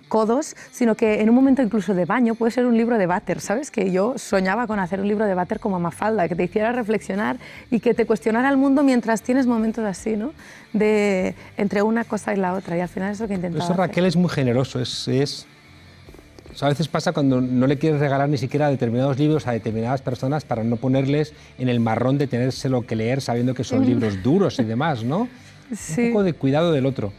codos, sino que en un momento incluso de baño puede ser un libro de váter, ¿sabes? Que yo soñaba con hacer un libro de váter como Mafalda, que te hiciera reflexionar y que te cuestionara el mundo mientras tienes momentos así, ¿no? Entre una cosa y la otra, y al final es lo que intentaba hacer. Raquel es muy generoso, a veces pasa cuando no le quieres regalar ni siquiera determinados libros a determinadas personas para no ponerles en el marrón de tenérselo que leer sabiendo que son libros duros y demás, ¿no? Sí. Un poco de cuidado del otro.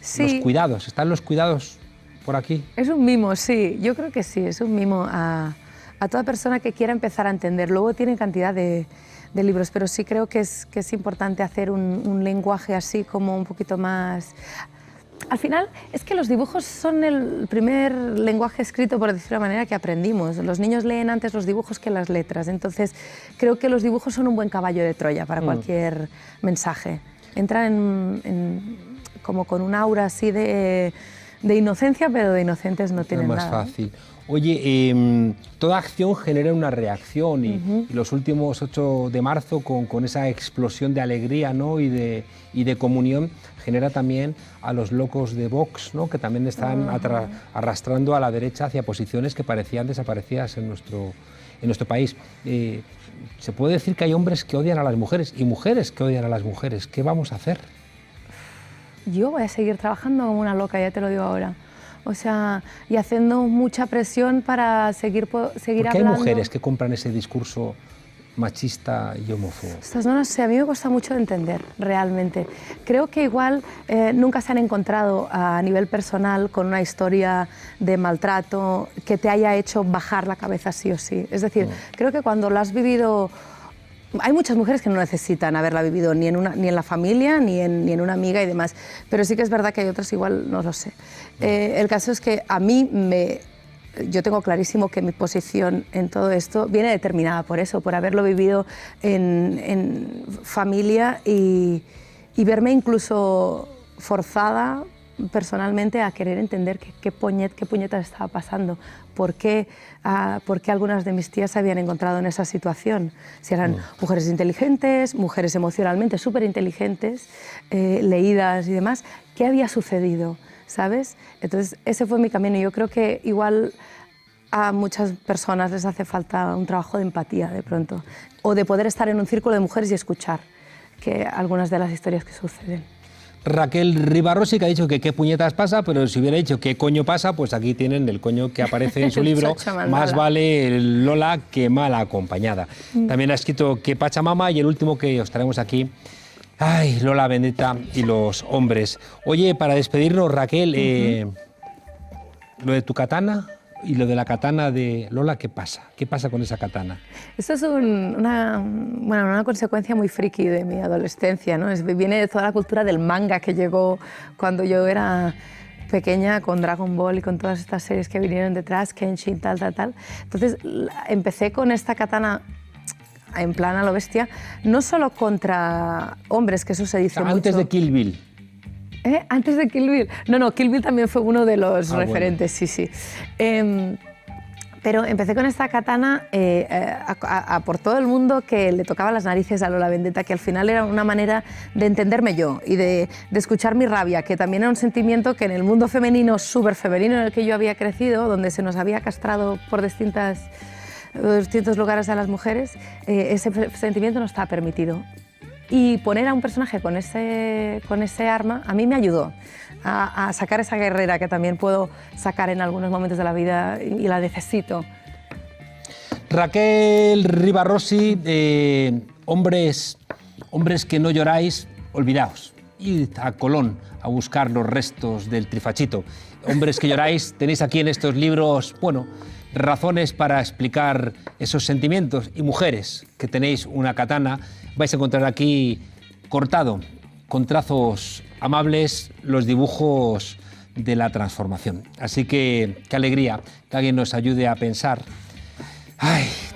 Sí. Los cuidados, ¿están los cuidados por aquí? Es un mimo, sí, yo creo que sí, es un mimo a toda persona que quiera empezar a entender. Luego tiene cantidad de libros, pero sí creo que es importante hacer un lenguaje así como un poquito más... Al final, es que los dibujos son el primer lenguaje escrito, por decirlo de una manera, que aprendimos. Los niños leen antes los dibujos que las letras, entonces creo que los dibujos son un buen caballo de Troya para cualquier mensaje. Entran como con un aura así de inocencia, pero de inocentes no tienen nada. Es más fácil. Oye, toda acción genera una reacción y los últimos 8 de marzo, con esa explosión de alegría, ¿no? y de comunión, genera también a los locos de Vox, ¿no? Que también están arrastrando a la derecha hacia posiciones que parecían desaparecidas en nuestro país. Se puede decir que hay hombres que odian a las mujeres y mujeres que odian a las mujeres. ¿Qué vamos a hacer? Yo voy a seguir trabajando como una loca, ya te lo digo ahora. O sea, y haciendo mucha presión para seguir hablando. ¿Por qué hay mujeres que compran ese discurso machista y homófobo? Estas no sé, a mí me cuesta mucho de entender, realmente. Creo que igual nunca se han encontrado a nivel personal con una historia de maltrato que te haya hecho bajar la cabeza sí o sí. Es decir, creo que cuando lo has vivido... Hay muchas mujeres que no necesitan haberla vivido ni en la familia, ni en una amiga y demás, pero sí que es verdad que hay otras igual, no lo sé. El caso es que a mí yo tengo clarísimo que mi posición en todo esto viene determinada por eso, por haberlo vivido en familia y verme incluso forzada personalmente a querer entender qué puñeta estaba pasando, por qué algunas de mis tías se habían encontrado en esa situación. Si eran mujeres inteligentes, mujeres emocionalmente súper inteligentes, leídas y demás, ¿qué había sucedido? ¿Sabes? Entonces ese fue mi camino y yo creo que igual a muchas personas les hace falta un trabajo de empatía de pronto, o de poder estar en un círculo de mujeres y escuchar. algunas de las historias que suceden. Raquel Ribarrosi, que ha dicho que qué puñetas pasa, pero si hubiera dicho qué coño pasa, pues aquí tienen el coño que aparece en su libro, Más vale Lola que mal acompañada. También ha escrito que Pachamama, y el último que os traemos aquí, ay, Lola Vendetta y los hombres. Oye, para despedirnos, Raquel, lo de tu katana y lo de la katana de Lola, ¿qué pasa? ¿Qué pasa con esa katana? Esto es una consecuencia muy friki de mi adolescencia, ¿no? Viene de toda la cultura del manga que llegó cuando yo era pequeña, con Dragon Ball y con todas estas series que vinieron detrás, Kenshin, tal. Entonces empecé con esta katana en plan a lo bestia, no solo contra hombres, que eso se dice mucho. Antes de Kill Bill. Antes de Kill Bill. No, Kill Bill también fue uno de los referentes, bueno. Sí. Pero empecé con esta katana por todo el mundo que le tocaba las narices a Lola Vendetta, que al final era una manera de entenderme yo y de escuchar mi rabia, que también era un sentimiento que en el mundo femenino, súper femenino en el que yo había crecido, donde se nos había castrado por distintos lugares a las mujeres, ese sentimiento no estaba permitido. Y poner a un personaje con ese arma a mí me ayudó a sacar esa guerrera que también puedo sacar en algunos momentos de la vida y la necesito. Raquel Ribarrosi, hombres que no lloráis, olvidaos. Id a Colón a buscar los restos del trifachito. Hombres que lloráis, tenéis aquí en estos libros, bueno, razones para explicar esos sentimientos. Y mujeres que tenéis una katana, vais a encontrar aquí cortado, con trazos amables, los dibujos de la transformación. Así que qué alegría que alguien nos ayude a pensar,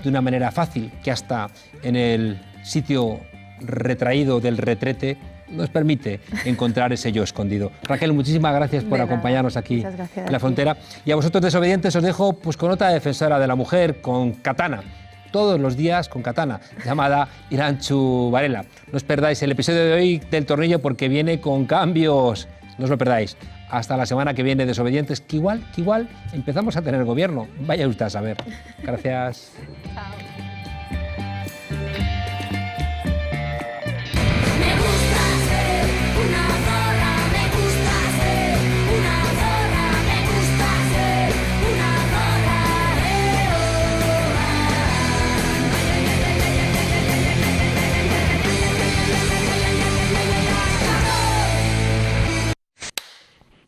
de una manera fácil, que hasta en el sitio retraído del retrete nos permite encontrar ese yo escondido. Raquel, muchísimas gracias por acompañarnos aquí en La Frontera. Y a vosotros, desobedientes, os dejo pues con otra defensora de la mujer, con katana, todos los días con katana, llamada Irantxu Varela. No os perdáis el episodio de hoy del Tornillo, porque viene con cambios. No os lo perdáis. Hasta la semana que viene, desobedientes, que igual empezamos a tener gobierno. Vaya usted a saber. Gracias. Chao.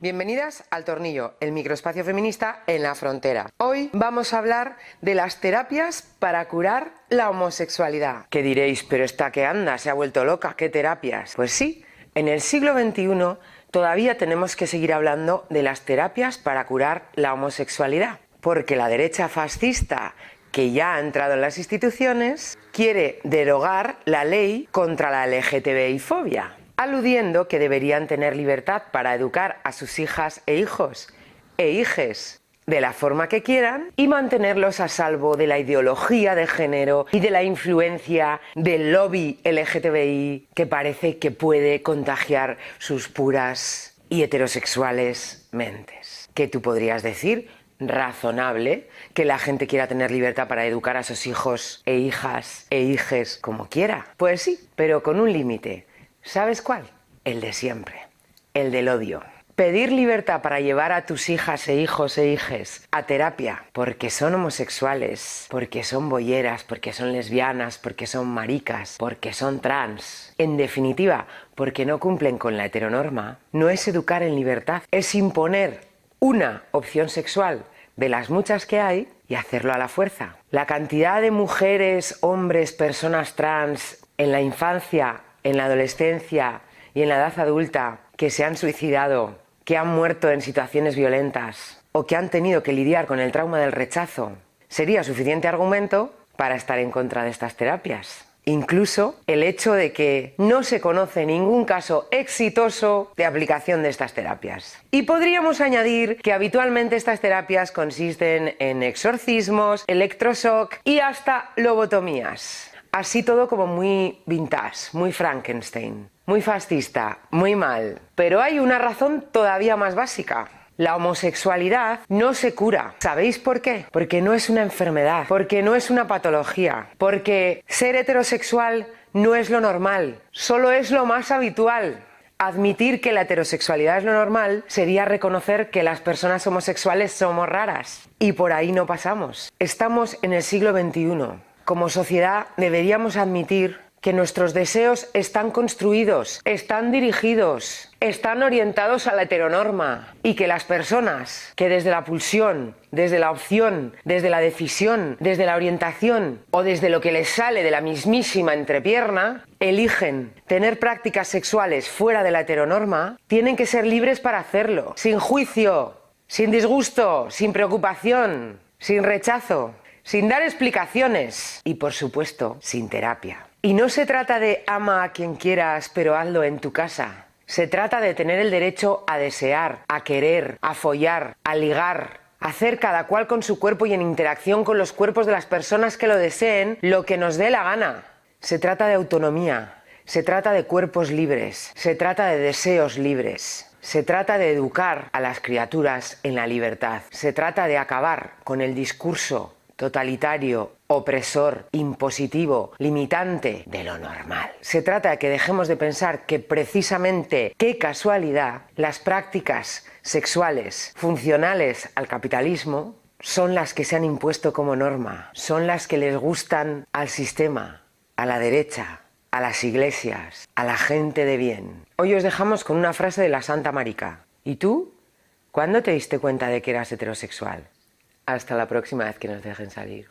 Bienvenidas al Tornillo, el microespacio feminista en La Frontera. Hoy vamos a hablar de las terapias para curar la homosexualidad. ¿Qué diréis? ¿Pero esta que anda? ¿Se ha vuelto loca? ¿Qué terapias? Pues sí, en el siglo XXI todavía tenemos que seguir hablando de las terapias para curar la homosexualidad. Porque la derecha fascista, que ya ha entrado en las instituciones, quiere derogar la ley contra la LGTBI-fobia, aludiendo que deberían tener libertad para educar a sus hijas e hijos e hijes de la forma que quieran y mantenerlos a salvo de la ideología de género y de la influencia del lobby LGTBI, que parece que puede contagiar sus puras y heterosexuales mentes. ¿Qué tú podrías decir? Razonable que la gente quiera tener libertad para educar a sus hijos e hijas e hijes como quiera. Pues sí, pero con un límite. ¿Sabes cuál? El de siempre, el del odio. Pedir libertad para llevar a tus hijas e hijos e hijes a terapia porque son homosexuales, porque son bolleras, porque son lesbianas, porque son maricas, porque son trans. En definitiva, porque no cumplen con la heteronorma, no es educar en libertad, es imponer una opción sexual de las muchas que hay y hacerlo a la fuerza. La cantidad de mujeres, hombres, personas trans en la infancia, en la adolescencia y en la edad adulta que se han suicidado, que han muerto en situaciones violentas o que han tenido que lidiar con el trauma del rechazo, sería suficiente argumento para estar en contra de estas terapias. Incluso el hecho de que no se conoce ningún caso exitoso de aplicación de estas terapias. Y podríamos añadir que habitualmente estas terapias consisten en exorcismos, electroshock y hasta lobotomías. Así todo como muy vintage, muy Frankenstein, muy fascista, muy mal. Pero hay una razón todavía más básica. La homosexualidad no se cura. ¿Sabéis por qué? Porque no es una enfermedad, porque no es una patología, porque ser heterosexual no es lo normal, solo es lo más habitual. Admitir que la heterosexualidad es lo normal sería reconocer que las personas homosexuales somos raras. Y por ahí no pasamos. Estamos en el siglo XXI. Como sociedad deberíamos admitir que nuestros deseos están construidos, están dirigidos, están orientados a la heteronorma y que las personas que desde la pulsión, desde la opción, desde la decisión, desde la orientación o desde lo que les sale de la mismísima entrepierna, eligen tener prácticas sexuales fuera de la heteronorma, tienen que ser libres para hacerlo, sin juicio, sin disgusto, sin preocupación, sin rechazo, sin dar explicaciones y, por supuesto, sin terapia. Y no se trata de ama a quien quieras, pero hazlo en tu casa. Se trata de tener el derecho a desear, a querer, a follar, a ligar, a hacer cada cual con su cuerpo y en interacción con los cuerpos de las personas que lo deseen, lo que nos dé la gana. Se trata de autonomía, se trata de cuerpos libres, se trata de deseos libres. Se trata de educar a las criaturas en la libertad. Se trata de acabar con el discurso totalitario, opresor, impositivo, limitante de lo normal. Se trata de que dejemos de pensar que precisamente, qué casualidad, las prácticas sexuales funcionales al capitalismo son las que se han impuesto como norma, son las que les gustan al sistema, a la derecha, a las iglesias, a la gente de bien. Hoy os dejamos con una frase de la Santa Marica. ¿Y tú? ¿Cuándo te diste cuenta de que eras heterosexual? Hasta la próxima vez que nos dejen salir.